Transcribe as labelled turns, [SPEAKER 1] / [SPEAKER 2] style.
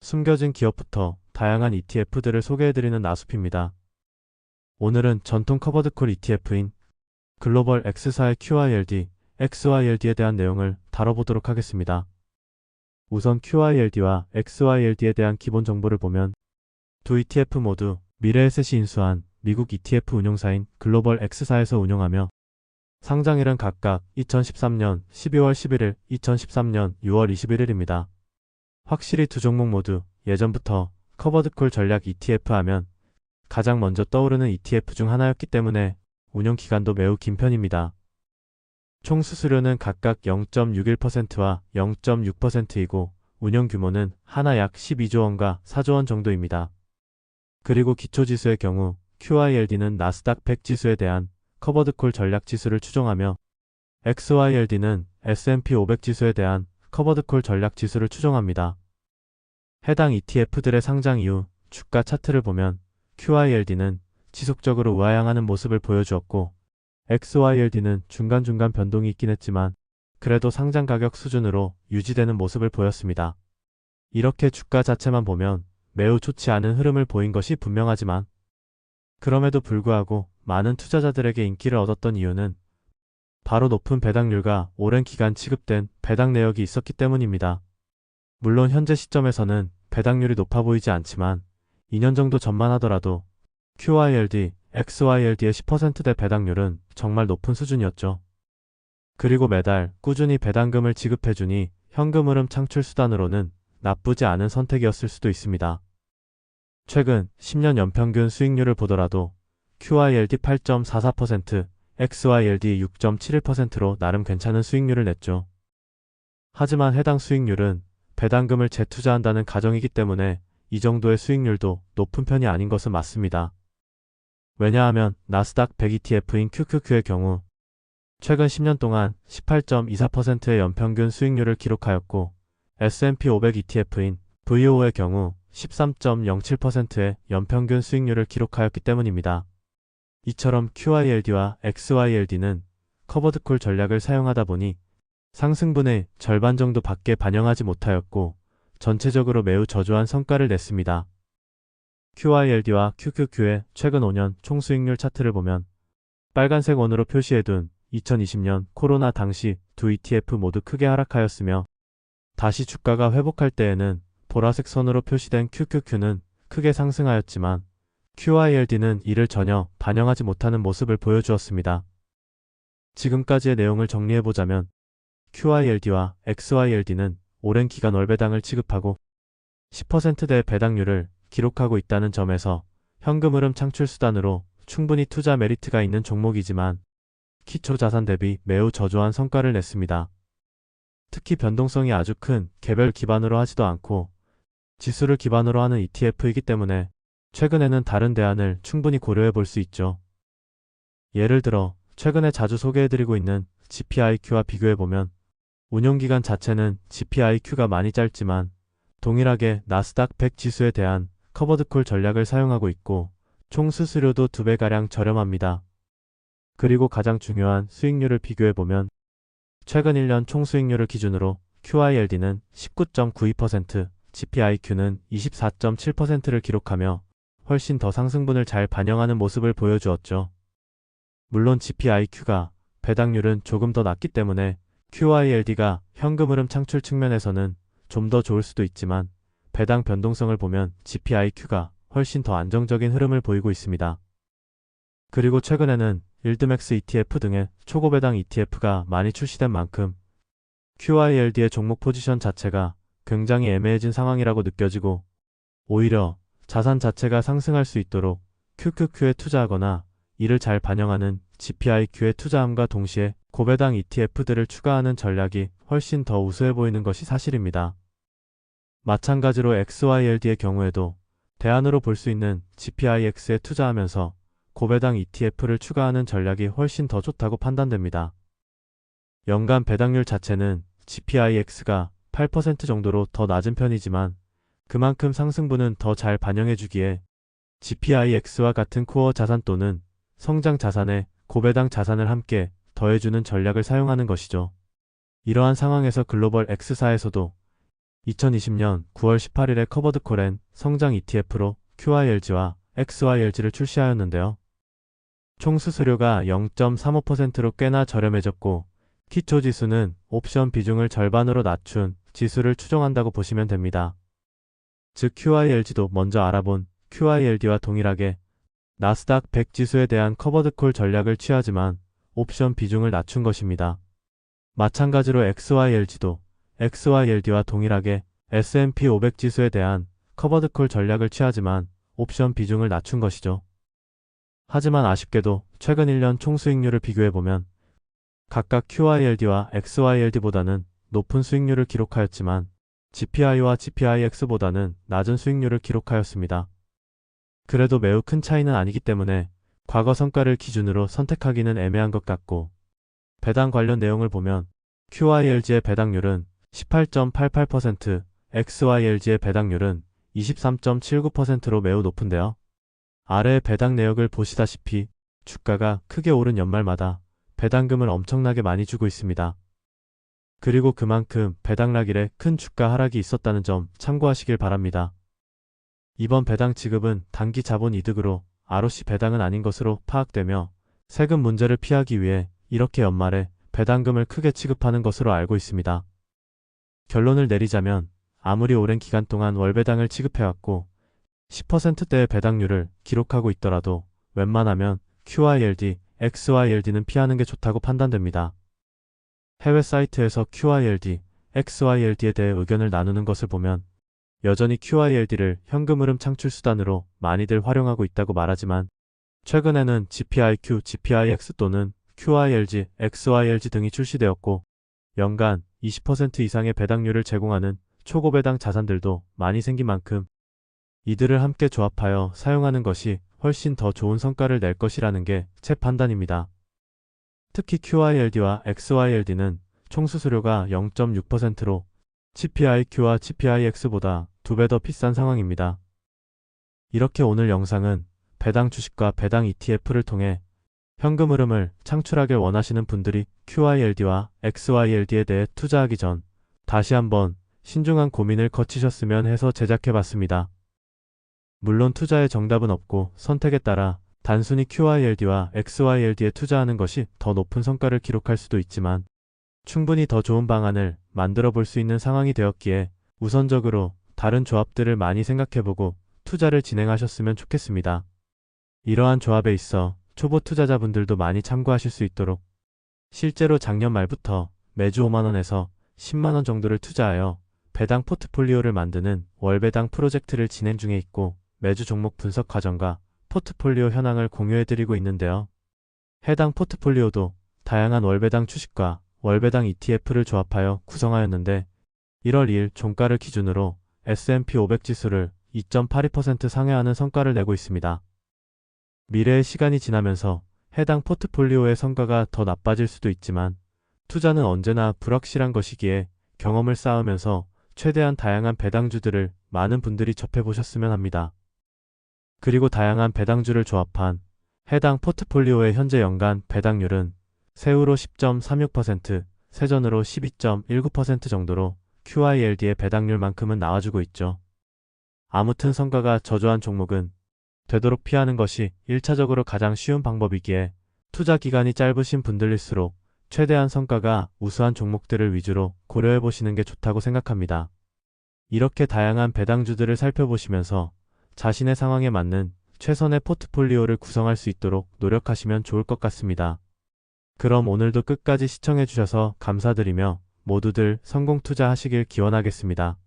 [SPEAKER 1] 숨겨진 기업부터 다양한 ETF들을 소개해드리는 나숲입니다. 오늘은 전통 커버드콜 ETF인 글로벌 X사의 QYLD, XYLD에 대한 내용을 다뤄보도록 하겠습니다. 우선 QYLD와 XYLD에 대한 기본 정보를 보면 두 ETF 모두 미래에셋이 인수한 미국 ETF 운용사인 글로벌 X사에서 운용하며 상장일은 각각 2013년 12월 11일, 2013년 6월 21일입니다. 확실히 두 종목 모두 예전부터 커버드콜 전략 ETF 하면 가장 먼저 떠오르는 ETF 중 하나였기 때문에 운용 기간도 매우 긴 편입니다. 총 수수료는 각각 0.61%와 0.6%이고 운용 규모는 하나 약 12조 원과 4조 원 정도입니다. 그리고 기초지수의 경우 QYLD는 나스닥 100 지수에 대한 커버드콜 전략 지수를 추종하며 XYLD는 S&P 500 지수에 대한 커버드콜 전략 지수를 추종합니다. 해당 ETF들의 상장 이후 주가 차트를 보면 QYLD는 지속적으로 우하향하는 모습을 보여주었고 XYLD는 중간중간 변동이 있긴 했지만 그래도 상장 가격 수준으로 유지되는 모습을 보였습니다. 이렇게 주가 자체만 보면 매우 좋지 않은 흐름을 보인 것이 분명하지만 그럼에도 불구하고 많은 투자자들에게 인기를 얻었던 이유는 바로 높은 배당률과 오랜 기간 지급된 배당 내역이 있었기 때문입니다. 물론 현재 시점에서는 배당률이 높아 보이지 않지만 2년 정도 전만 하더라도 QYLD, XYLD의 10%대 배당률은 정말 높은 수준이었죠. 그리고 매달 꾸준히 배당금을 지급해주니 현금 흐름 창출 수단으로는 나쁘지 않은 선택이었을 수도 있습니다. 최근 10년 연평균 수익률을 보더라도 QYLD 8.44%, XYLD 6.71%로 나름 괜찮은 수익률을 냈죠. 하지만 해당 수익률은 배당금을 재투자한다는 가정이기 때문에 이 정도의 수익률도 높은 편이 아닌 것은 맞습니다. 왜냐하면 나스닥 100 ETF인 QQQ의 경우 최근 10년 동안 18.24%의 연평균 수익률을 기록하였고 S&P 500 ETF인 VO의 경우 13.07%의 연평균 수익률을 기록하였기 때문입니다. 이처럼 QYLD와 XYLD는 커버드콜 전략을 사용하다 보니 상승분의 절반 정도 밖에 반영하지 못하였고 전체적으로 매우 저조한 성과를 냈습니다. QYLD와 QQQ의 최근 5년 총수익률 차트를 보면 빨간색 원으로 표시해둔 2020년 코로나 당시 두 ETF 모두 크게 하락하였으며 다시 주가가 회복할 때에는 보라색 선으로 표시된 QQQ는 크게 상승하였지만 QYLD는 이를 전혀 반영하지 못하는 모습을 보여주었습니다. 지금까지의 내용을 정리해보자면 QYLD와 XYLD는 오랜 기간 월배당을 지급하고 10%대의 배당률을 기록하고 있다는 점에서 현금 흐름 창출 수단으로 충분히 투자 메리트가 있는 종목이지만 기초 자산 대비 매우 저조한 성과를 냈습니다. 특히 변동성이 아주 큰 개별 기반으로 하지도 않고 지수를 기반으로 하는 ETF이기 때문에 최근에는 다른 대안을 충분히 고려해 볼 수 있죠. 예를 들어 최근에 자주 소개해드리고 있는 GPIQ와 비교해보면 운용기간 자체는 GPIQ가 많이 짧지만 동일하게 나스닥 100 지수에 대한 커버드콜 전략을 사용하고 있고 총 수수료도 2배가량 저렴합니다. 그리고 가장 중요한 수익률을 비교해보면 최근 1년 총 수익률을 기준으로 QYLD는 19.92%, GPIQ는 24.7%를 기록하며 훨씬 더 상승분을 잘 반영하는 모습을 보여주었죠. 물론 GPIQ가 배당률은 조금 더 낮기 때문에 QYLD가 현금 흐름 창출 측면에서는 좀 더 좋을 수도 있지만 배당 변동성을 보면 GPIQ가 훨씬 더 안정적인 흐름을 보이고 있습니다. 그리고 최근에는 일드맥스 ETF 등의 초고배당 ETF가 많이 출시된 만큼 QYLD의 종목 포지션 자체가 굉장히 애매해진 상황이라고 느껴지고 오히려 자산 자체가 상승할 수 있도록 QQQ에 투자하거나 이를 잘 반영하는 GPIQ에 투자함과 동시에 고배당 ETF들을 추가하는 전략이 훨씬 더 우수해 보이는 것이 사실입니다. 마찬가지로 XYLD의 경우에도 대안으로 볼 수 있는 GPIX에 투자하면서 고배당 ETF를 추가하는 전략이 훨씬 더 좋다고 판단됩니다. 연간 배당률 자체는 GPIX가 8% 정도로 더 낮은 편이지만 그만큼 상승분은 더 잘 반영해주기에 GPIX와 같은 코어 자산 또는 성장 자산에 고배당 자산을 함께 더해주는 전략을 사용하는 것이죠. 이러한 상황에서 글로벌 X사에서도 2020년 9월 18일에 커버드콜엔 성장 ETF로 QYLG와 XYLG를 출시하였는데요. 총 수수료가 0.35%로 꽤나 저렴해졌고 기초 지수는 옵션 비중을 절반으로 낮춘 지수를 추종한다고 보시면 됩니다. 즉 QYLG도 먼저 알아본 QYLD와 동일하게 나스닥 100 지수에 대한 커버드콜 전략을 취하지만 옵션 비중을 낮춘 것입니다. 마찬가지로 XYLG도 XYLD와 동일하게 S&P 500 지수에 대한 커버드콜 전략을 취하지만 옵션 비중을 낮춘 것이죠. 하지만 아쉽게도 최근 1년 총 수익률을 비교해보면 각각 QYLD와 XYLD보다는 높은 수익률을 기록하였지만 GPI와 GPIX보다는 낮은 수익률을 기록하였습니다. 그래도 매우 큰 차이는 아니기 때문에 과거 성과를 기준으로 선택하기는 애매한 것 같고 배당 관련 내용을 보면 QYLG의 배당률은 18.88%, XYLG의 배당률은 23.79%로 매우 높은데요. 아래의 배당 내역을 보시다시피 주가가 크게 오른 연말마다 배당금을 엄청나게 많이 주고 있습니다. 그리고 그만큼 배당락일에 큰 주가 하락이 있었다는 점 참고하시길 바랍니다. 이번 배당 지급은 단기 자본 이득으로 ROC 배당은 아닌 것으로 파악되며 세금 문제를 피하기 위해 이렇게 연말에 배당금을 크게 지급하는 것으로 알고 있습니다. 결론을 내리자면 아무리 오랜 기간 동안 월배당을 지급해왔고 10%대의 배당률을 기록하고 있더라도 웬만하면 QYLD, XYLD는 피하는 게 좋다고 판단됩니다. 해외 사이트에서 QYLD, XYLD에 대해 의견을 나누는 것을 보면 여전히 QYLD를 현금 흐름 창출 수단으로 많이들 활용하고 있다고 말하지만 최근에는 GPIQ, GPIX 또는 QYLG, XYLG 등이 출시되었고 연간 20% 이상의 배당률을 제공하는 초고배당 자산들도 많이 생긴 만큼 이들을 함께 조합하여 사용하는 것이 훨씬 더 좋은 성과를 낼 것이라는 게 제 판단입니다. 특히 QYLD와 XYLD는 총 수수료가 0.6%로 GPIQ와 GPIX보다 2배 더 비싼 상황입니다. 이렇게 오늘 영상은 배당 주식과 배당 ETF를 통해 현금 흐름을 창출하길 원하시는 분들이 QYLD와 XYLD에 대해 투자하기 전 다시 한번 신중한 고민을 거치셨으면 해서 제작해봤습니다. 물론 투자의 정답은 없고 선택에 따라 단순히 QYLD와 XYLD에 투자하는 것이 더 높은 성과를 기록할 수도 있지만 충분히 더 좋은 방안을 만들어 볼 수 있는 상황이 되었기에 우선적으로 다른 조합들을 많이 생각해보고 투자를 진행하셨으면 좋겠습니다. 이러한 조합에 있어 초보 투자자분들도 많이 참고하실 수 있도록 실제로 작년 말부터 매주 5만원에서 10만원 정도를 투자하여 배당 포트폴리오를 만드는 월배당 프로젝트를 진행 중에 있고 매주 종목 분석 과정과 포트폴리오 현황을 공유해드리고 있는데요. 해당 포트폴리오도 다양한 월배당 주식과 월배당 ETF를 조합하여 구성하였는데 1월 2일 종가를 기준으로 S&P 500 지수를 2.82% 상회하는 성과를 내고 있습니다. 미래의 시간이 지나면서 해당 포트폴리오의 성과가 더 나빠질 수도 있지만 투자는 언제나 불확실한 것이기에 경험을 쌓으면서 최대한 다양한 배당주들을 많은 분들이 접해보셨으면 합니다. 그리고 다양한 배당주를 조합한 해당 포트폴리오의 현재 연간 배당률은 새우로 10.36%, 세전으로 12.19% 정도로 QYLD의 배당률만큼은 나와주고 있죠. 아무튼 성과가 저조한 종목은 되도록 피하는 것이 1차적으로 가장 쉬운 방법이기에 투자 기간이 짧으신 분들일수록 최대한 성과가 우수한 종목들을 위주로 고려해 보시는 게 좋다고 생각합니다. 이렇게 다양한 배당주들을 살펴보시면서 자신의 상황에 맞는 최선의 포트폴리오를 구성할 수 있도록 노력하시면 좋을 것 같습니다. 그럼 오늘도 끝까지 시청해 주셔서 감사드리며 모두들 성공 투자하시길 기원하겠습니다.